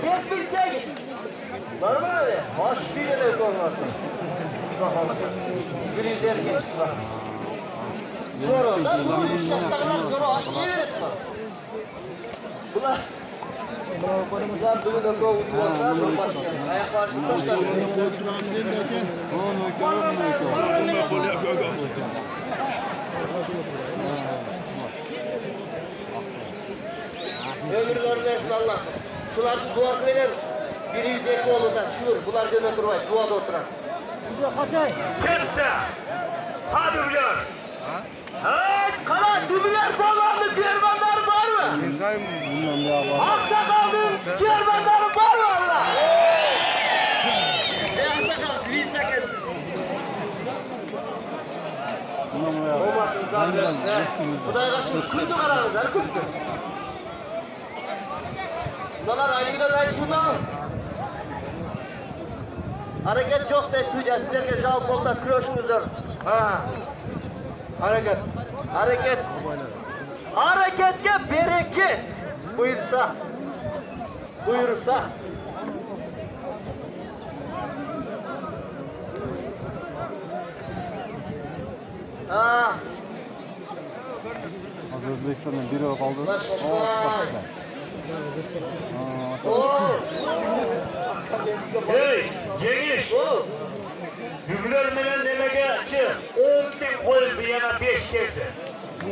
78. Normal mi? Hoş bir yere olmasın. 150 geçti bak. Zoru. Bu 3 yaştakiler zoru aşıya verir mi? Bunlar bugün ökü utuyorsa bir başka. Ayaklar taşlar. Ömürler versin Allah. Şuların duası verir. 150 oldu da şuur. Bunlar gönül oturmayı. Duada oturar. Kette! Ha dübüler! Evet, kara dübüler bağlandı. Kervanlar var mı? Aksakallı kervanlar var mı Allah? Aksakal, Sivisa kesiz. Olmadınızdan versin. Kudayla şimdi kırdı karanızlar, kırdı. Bunlar aynı günden aynı şurada mı? Hareket çok da suyacağız. Sizlerge jal kolda kırıyorsunuzdur. Ha. Hareket. Hareket. Hareketke bereket. Buyursa. Buyursa. Ha. Özbekistan'dan biri kaldı. Hey! Cengiz! Dübüler menen nemege çık. 10.000 koyuldu yana 5 geldi.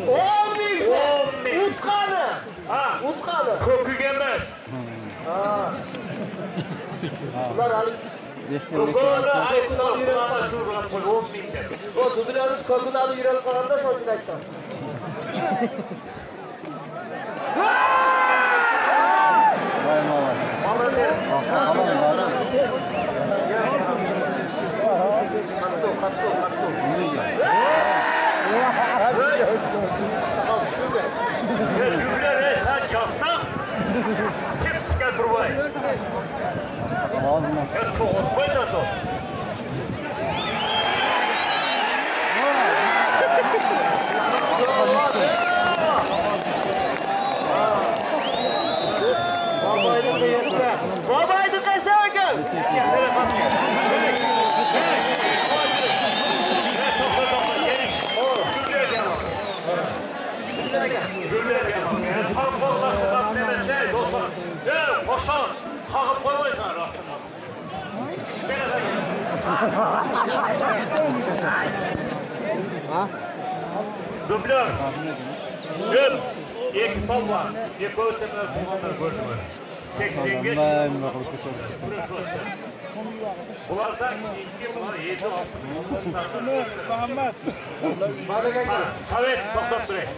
10.000. Utkanı. Ha! Utkanı. Kökü gelmez. Ha. Bunlar alıp Köküleri ayıktan yürek başvurdular koy 10.000 geldi. o dübülerimiz kokunu alıp yürek falan da şoşun ekten. Dübüler sen çapsan kim gel durbay. Ya toğut koy da toğut. Babaydı kıyasla. Babaydı kıyasla gel. Güller yapalım. Tam kolda sıfat demezler dostlar. Ya boşan. Kalkıp koymayız ha rastına. Beni de gel. Güller. Gül. İki pal var. Bir ötemler bulmanlar gördüler. 85. Bulardan 2 var 7 altı. Bana gel. Savet toplam durayım.